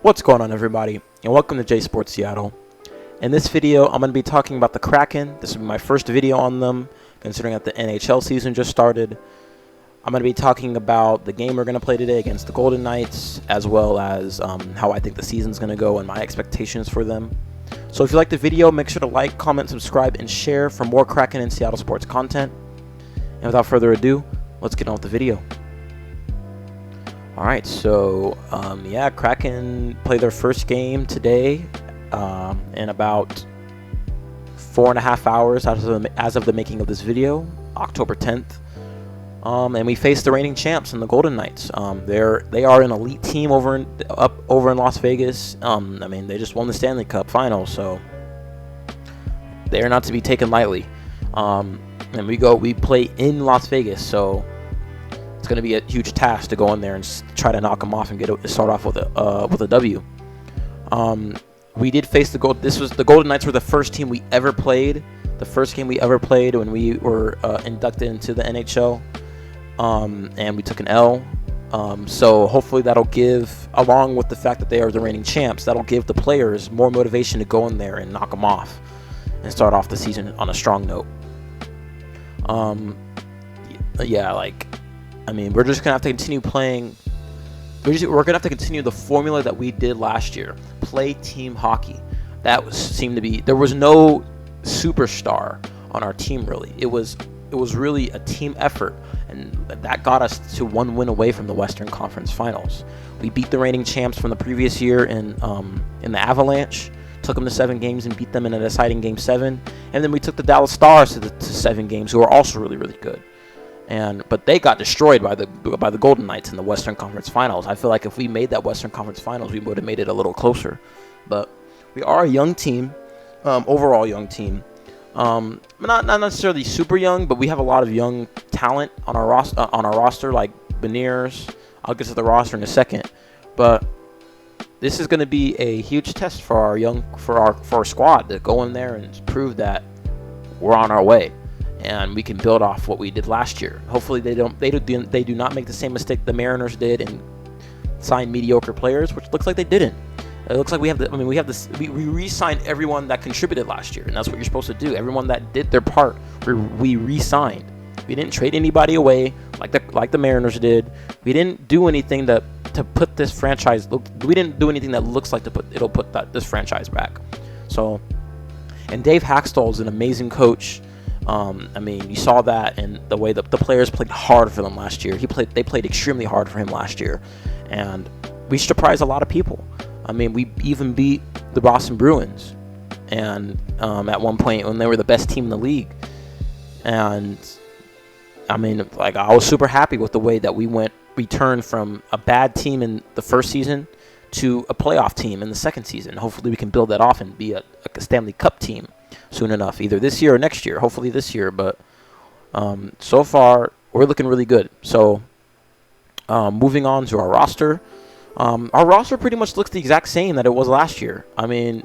What's going on, everybody, and welcome to J Sports Seattle. In this video, I'm going to be talking about the Kraken. This will be my first video on them, considering that the NHL season just started. I'm going to be talking about the game we're going to play today against the Golden Knights, as well as how I think the season's going to go and my expectations for them. So if you like the video, make sure to like, comment, subscribe, and share for more Kraken and Seattle sports content. And without further ado, let's get on with the video. Alright, so Kraken played their first game today in about 4.5 hours as of the making of this video, October 10th. And we faced the reigning champs in the Golden Knights. They are an elite team over in Las Vegas. They just won the Stanley Cup Finals, so they are not to be taken lightly. And we play in Las Vegas, so it's going to be a huge task to go in there and try to knock them off and start off with a W. We did face the Golden Knights were the first team we ever played. The first game we ever played when we were inducted into the NHL, and we took an L. So hopefully that'll give, along with the fact that they are the reigning champs, that'll give the players more motivation to go in there and knock them off and start off the season on a strong note. We're just gonna have to continue playing. We're gonna have to continue the formula that we did last year. Play team hockey. There was no superstar on our team really. It was really a team effort, and that got us to one win away from the Western Conference Finals. We beat the reigning champs from the previous year in the Avalanche. Took them to 7 games and beat them in a deciding Game 7, and then we took the Dallas Stars to 7 games, who are also really, really good. But they got destroyed by the Golden Knights in the Western Conference Finals. I feel like if we made that Western Conference Finals, we would have made it a little closer. But we are a young team, overall young team. Not necessarily super young, but we have a lot of young talent on our roster, like Beniers. I'll get to the roster in a second, but this is going to be a huge test for our squad to go in there and prove that we're on our way, and we can build off what we did last year. Hopefully they do not make the same mistake the Mariners did and sign mediocre players, which looks like they didn't. It looks like we re-signed everyone that contributed last year, and that's what you're supposed to do. Everyone that did their part, we re-signed. We didn't trade anybody away like the Mariners did. We didn't do anything to put this franchise. We didn't do anything that looks like it'll put this franchise back. So, and Dave Haxtell is an amazing coach. You saw that in the way that the players played hard for them last year. They played extremely hard for him last year, and we surprised a lot of people. We even beat the Boston Bruins, and at one point when they were the best team in the league. And I was super happy with the way that we turned from a bad team in the first season to a playoff team in the second season. Hopefully we can build that off and be a Stanley Cup team soon enough, either this year or next year. Hopefully this year, but so far we're looking really good. So moving on to our roster. Our roster pretty much looks the exact same that it was last year. The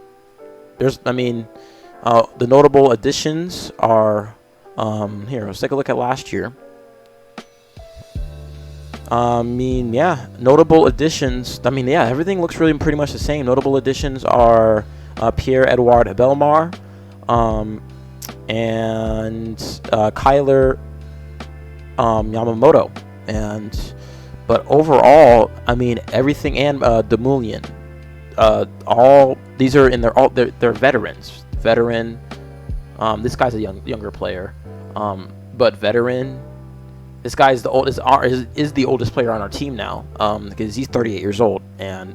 notable additions are here. Let's take a look at last year. Notable additions. Everything looks really pretty much the same. Notable additions are Pierre-Edouard Bellemare, and Kyler Yamamoto, but overall, everything, and Demoulian. All these are they're veterans. Veteran. This guy's a younger player, but veteran. This guy is the oldest player on our team now, because he's 38 years old, and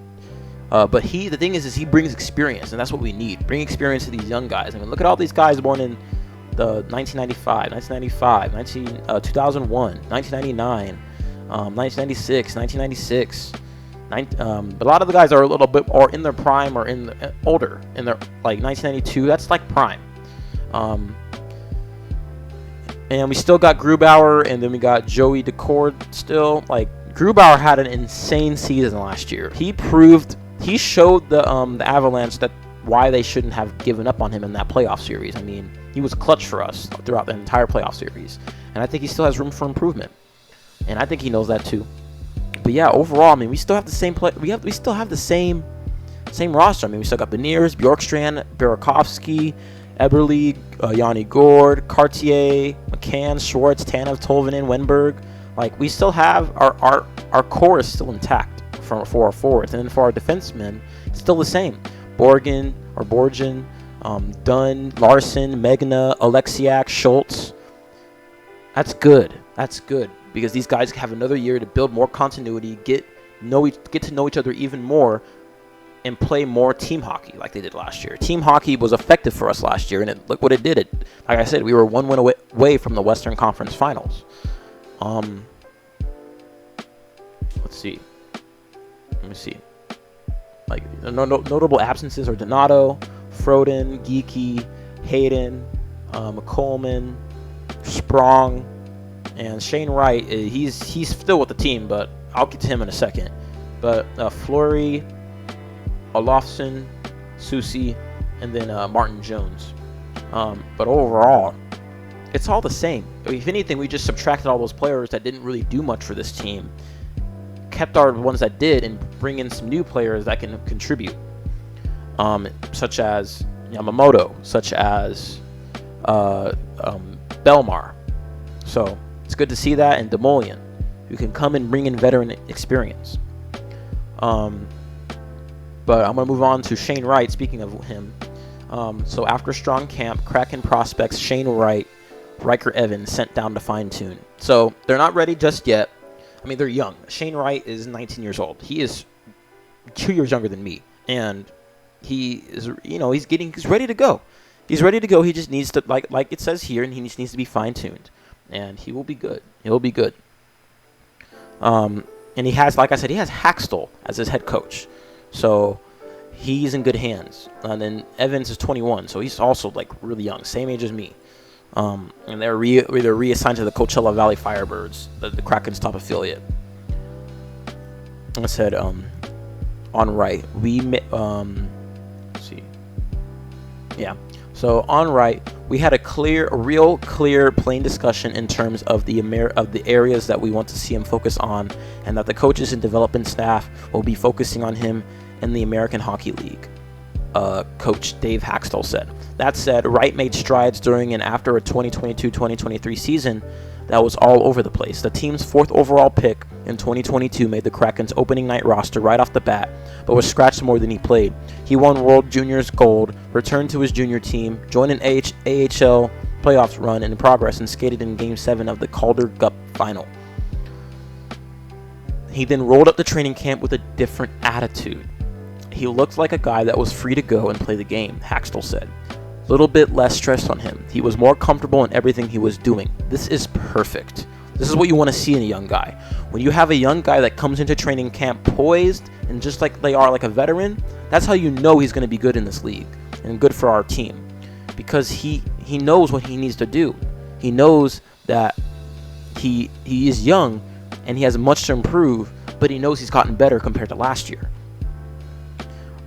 but the thing is he brings experience, and that's what we need. Bring experience to these young guys. Look at all these guys born in the 1995, 2001, 1999, 1996, 1996. A lot of the guys are a little bit or in their prime or older, in their 1992. That's like prime. And we still got Grubauer, and then we got Joey Decord still. Grubauer had an insane season last year. He showed the Avalanche that why they shouldn't have given up on him in that playoff series. He was clutch for us throughout the entire playoff series, and I think he still has room for improvement, and I think he knows that too. But yeah, overall, we still have the same play. We still have the same Same roster. I mean, we still got Beniers, Bjorkstrand, Burakovsky, Eberle, Yanni Gord, Cartier, McCann, Schwartz, Tanev, Tolvanen, Wenberg. Like, we still have our core is still intact for our forwards. And then for our defensemen, it's still the same. Borgen, Dunn, Larson, Megna, Alexiak, Schultz. That's good. That's good. Because these guys have another year to build more continuity, get to know each other even more, and play more team hockey like they did last year. Team hockey was effective for us last year, and look what it did. Like I said, we were 1 win away from the Western Conference Finals. Let's see. Let me see. Like, notable absences are Donato, Froden, Geeky, Hayden, McColeman, Sprong, and Shane Wright. He's still with the team, but I'll get to him in a second. But Fleury, Olofsson, Susie, and then Martin Jones. But overall, it's all the same. If anything, we just subtracted all those players that didn't really do much for this team, kept our ones that did, and bring in some new players that can contribute, such as Yamamoto, such as Belmar. So it's good to see that, and Demolian, who can come and bring in veteran experience. But I'm going to move on to Shane Wright. Speaking of him, so after strong camp, Kraken prospects Shane Wright, Riker Evans sent down to fine-tune. So they're not ready just yet. I mean, they're young. Shane Wright is 19 years old. He is 2 years younger than me, and he is, he's ready to go. He's ready to go. He just needs to, like it says here, and he just needs to be fine-tuned, and he will be good. He'll be good. And he has, like I said, he has Haxtell as his head coach. So he's in good hands. And then Evans is 21, so he's also like really young, same age as me. And they're reassigned to the Coachella Valley Firebirds, the Kraken's top affiliate. I said, on Wright, let's see. Yeah. So on Wright, we had a real clear, plain discussion in terms of the areas that we want to see him focus on, and that the coaches and development staff will be focusing on him in the American Hockey League. Coach Dave Haxtell said. That said, Wright made strides during and after a 2022-2023 season that was all over the place. The team's 4th overall pick in 2022 made the Kraken's opening night roster right off the bat, but was scratched more than he played. He won World Juniors Gold, returned to his junior team, joined an AHL playoffs run in progress, and skated in Game 7 of the Calder Cup final. He then rolled up the training camp with a different attitude. He looked like a guy that was free to go and play the game, Haxtell said. Little bit less stress on him. He was more comfortable in everything he was doing. This is perfect. This is what you want to see in a young guy. When you have a young guy that comes into training camp poised and just like they are like a veteran, that's how you know he's going to be good in this league and good for our team, because he knows what he needs to do. He knows that he is young and he has much to improve, but he knows he's gotten better compared to last year.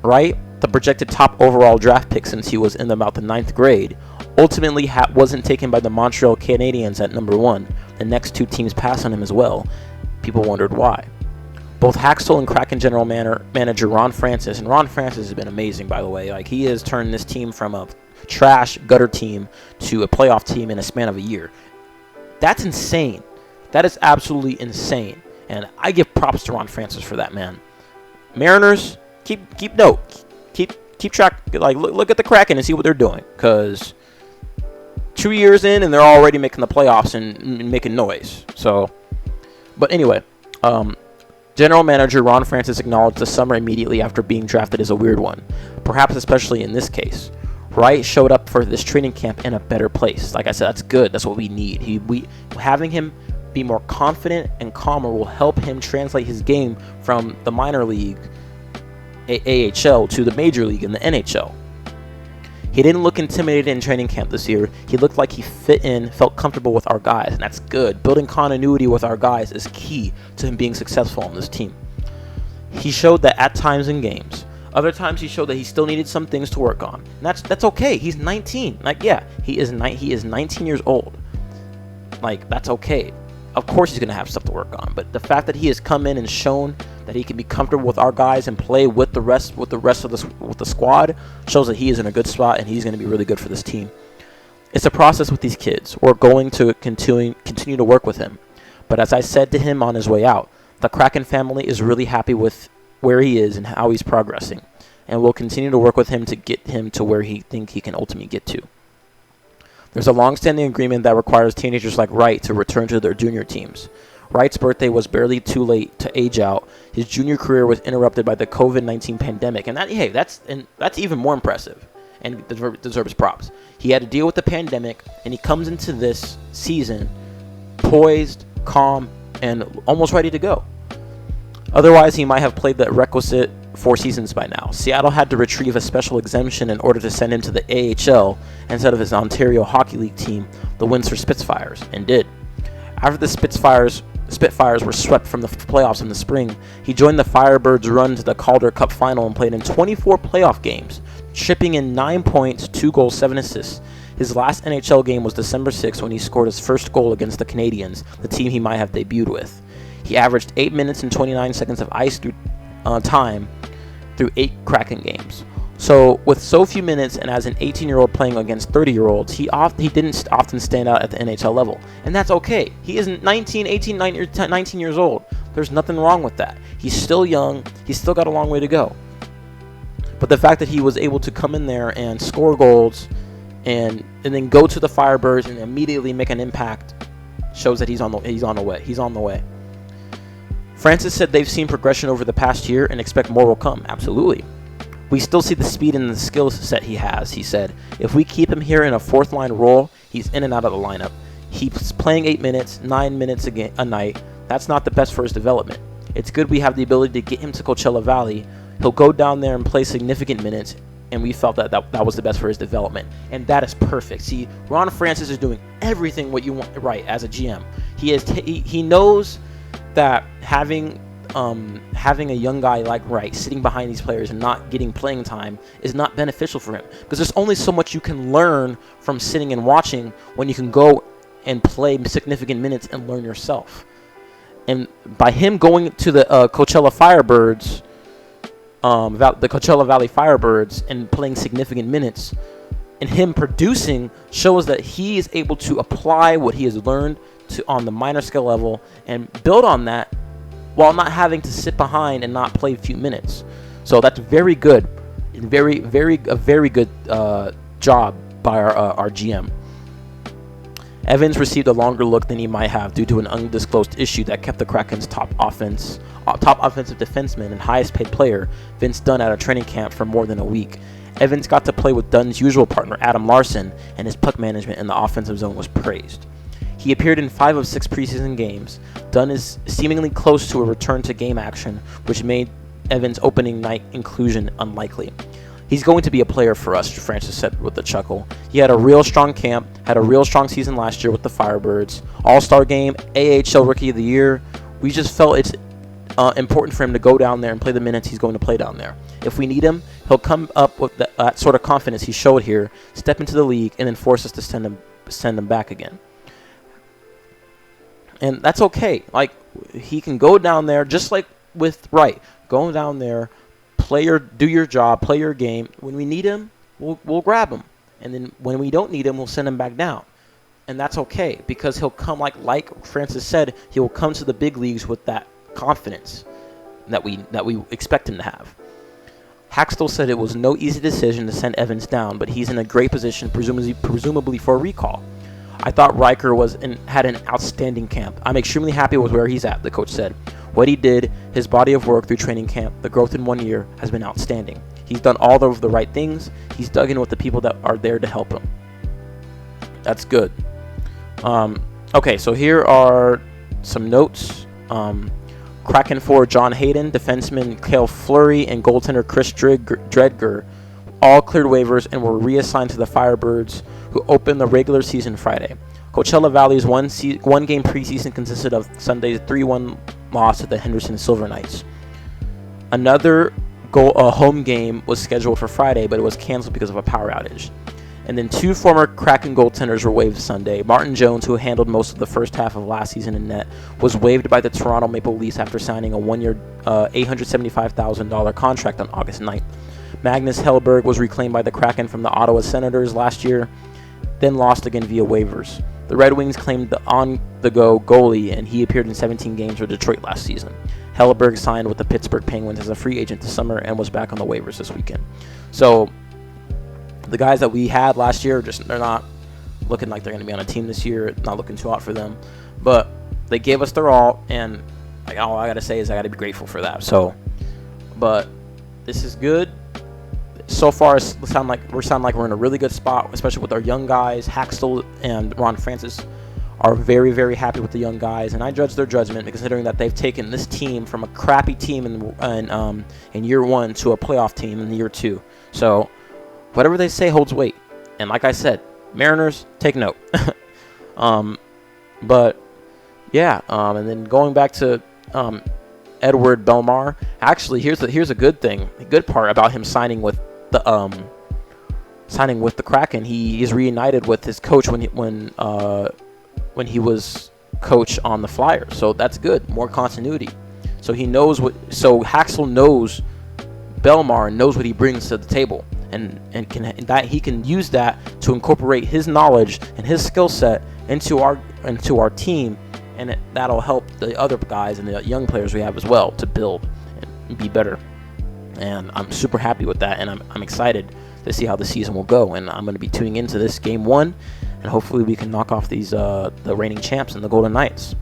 Right? The projected top overall draft pick since he was in about the 9th grade, ultimately wasn't taken by the Montreal Canadiens at number 1. The next 2 teams passed on him as well. People wondered why. Both Haxtell and Kraken general manager Ron Francis, and Ron Francis has been amazing, by the way. Like, he has turned this team from a trash gutter team to a playoff team in a span of a year. That's insane. That is absolutely insane. And I give props to Ron Francis for that, man. Mariners, keep note. Keep track. Like, look at the Kraken and see what they're doing. Because 2 years in and they're already making the playoffs and making noise. So, but anyway, general manager Ron Francis acknowledged the summer immediately after being drafted is a weird one. Perhaps especially in this case. Wright showed up for this training camp in a better place. Like I said, that's good. That's what we need. Having him be more confident and calmer will help him translate his game from the minor league AHL to the major league in the NHL. He didn't look intimidated in training camp this year. He looked like he fit in, felt comfortable with our guys, and that's good. Building continuity with our guys is key to him being successful on this team. He showed that at times in games. Other times he showed that he still needed some things to work on. And that's okay. He's 19. Like, yeah, he is 19 years old. Like, that's okay. Of course he's going to have stuff to work on. But the fact that he has come in and shown that he can be comfortable with our guys and play with the rest of the squad, shows that he is in a good spot and he's going to be really good for this team. It's a process with these kids. We're going to continue to work with him. But as I said to him on his way out, the Kraken family is really happy with where he is and how he's progressing, and we'll continue to work with him to get him to where he think he can ultimately get to. There's a long-standing agreement that requires teenagers like Wright to return to their junior teams. Wright's birthday was barely too late to age out. His junior career was interrupted by the COVID-19 pandemic, and that's even more impressive and deserves props. He had to deal with the pandemic, and he comes into this season poised, calm, and almost ready to go. Otherwise, he might have played the requisite 4 seasons by now. Seattle had to retrieve a special exemption in order to send him to the AHL instead of his Ontario Hockey League team, the Windsor Spitfires, and did. After the Spitfires were swept from the playoffs in the spring, he joined the Firebirds' run to the Calder Cup final and played in 24 playoff games, chipping in 9 points, 2 goals, 7 assists. His last NHL game was December 6 when he scored his first goal against the Canadiens, the team he might have debuted with. He averaged 8 minutes and 29 seconds of ice time through 8 Kraken games. So, with so few minutes and as an 18-year-old playing against 30-year-olds, he didn't often stand out at the NHL level. And that's okay. He is 19 years old. There's nothing wrong with that. He's still young. He's still got a long way to go. But the fact that he was able to come in there and score goals and then go to the Firebirds and immediately make an impact shows that he's on the way. Francis said they've seen progression over the past year and expect more will come. Absolutely. We still see the speed and the skill set he has, he said. If we keep him here in a fourth-line role, he's in and out of the lineup. He's playing 8 minutes, 9 minutes a night. That's not the best for his development. It's good we have the ability to get him to Coachella Valley. He'll go down there and play significant minutes, and we felt that was the best for his development. And that is perfect. See, Ron Francis is doing everything what you want right as a GM. He knows that having a young guy like Wright sitting behind these players and not getting playing time is not beneficial for him, because there's only so much you can learn from sitting and watching when you can go and play significant minutes and learn yourself. And by him going to the Coachella Firebirds, the Coachella Valley Firebirds, and playing significant minutes, and him producing, shows that he is able to apply what he has learned on the minor scale level and build on that while not having to sit behind and not play a few minutes. So that's very good, and a very good job by our GM. Evans received a longer look than he might have due to an undisclosed issue that kept the Kraken's top offensive defenseman and highest paid player, Vince Dunn, at a training camp for more than a week. Evans got to play with Dunn's usual partner, Adam Larson, and his puck management in the offensive zone was praised. He appeared in 5 of 6 preseason games. Dunn is seemingly close to a return to game action, which made Evans' opening night inclusion unlikely. He's going to be a player for us, Francis said with a chuckle. He had a real strong camp, had a real strong season last year with the Firebirds. All-Star game, AHL Rookie of the Year. We just felt it's important for him to go down there and play the minutes he's going to play down there. If we need him, he'll come up with that sort of confidence he showed here, step into the league, and then force us to send him back again. And that's okay. Like, he can go down there, just like with Wright. Go down there, do your job, play your game. When we need him, we'll grab him. And then when we don't need him, we'll send him back down. And that's okay, because he'll come, like Francis said, he will come to the big leagues with that confidence that we expect him to have. Haxtell said it was no easy decision to send Evans down, but he's in a great position, presumably for a recall. I thought Riker had an outstanding camp. I'm extremely happy with where he's at, the coach said. What he did, his body of work through training camp, the growth in 1 year, has been outstanding. He's done all of the right things. He's dug in with the people that are there to help him. That's good. Okay, so here are some notes. Kraken forward John Hayden, defenseman Cale Fleury, and goaltender Chris Dredger all cleared waivers and were reassigned to the Firebirds, who opened the regular season Friday. Coachella Valley's one-game preseason consisted of Sunday's 3-1 loss to the Henderson Silver Knights. Another home game was scheduled for Friday, but it was canceled because of a power outage. And then 2 former Kraken goaltenders were waived Sunday. Martin Jones, who handled most of the first half of last season in net, was waived by the Toronto Maple Leafs after signing a 1-year, $875,000 contract on August 9th. Magnus Hellberg was reclaimed by the Kraken from the Ottawa Senators last year, then lost again via waivers. The Red Wings claimed the on-the-go goalie, and he appeared in 17 games for Detroit last season. Hellberg signed with the Pittsburgh Penguins as a free agent this summer and was back on the waivers this weekend. So the guys that we had last year, they're not looking like they're going to be on a team this year. Not looking too hot for them. But they gave us their all, and all I got to say is I got to be grateful for that. So, but this is good. So far, it sound like we're in a really good spot, especially with our young guys. Haxtell and Ron Francis are very, very happy with the young guys, and I judge their judgment considering that they've taken this team from a crappy team in year 1 to a playoff team in year 2. So whatever they say holds weight. And like I said, Mariners, take note. But yeah, and then going back to Edward Bellemare. Actually, here's a good thing. The good part about him signing with the Kraken. He is reunited with his coach when he was coach on the Flyers. So that's good. More continuity. So he knows what. So Haxel knows Bellemare and knows what he brings to the table. And he can use that to incorporate his knowledge and his skill set into our team, and that'll help the other guys and the young players we have as well to build and be better. And I'm super happy with that, and I'm excited to see how the season will go. And I'm going to be tuning into this game 1, and hopefully we can knock off these the reigning champs and the Golden Knights.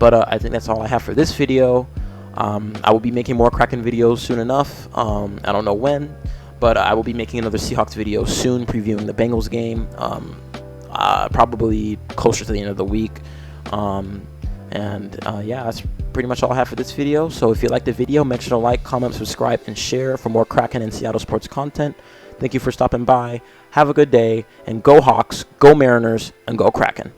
But I think that's all I have for this video. I will be making more Kraken videos soon enough. I don't know when. But I will be making another Seahawks video soon, previewing the Bengals game, probably closer to the end of the week. Yeah, that's pretty much all I have for this video. So if you liked the video, make sure to like, comment, subscribe, and share for more Kraken and Seattle sports content. Thank you for stopping by. Have a good day, and go Hawks, go Mariners, and go Kraken.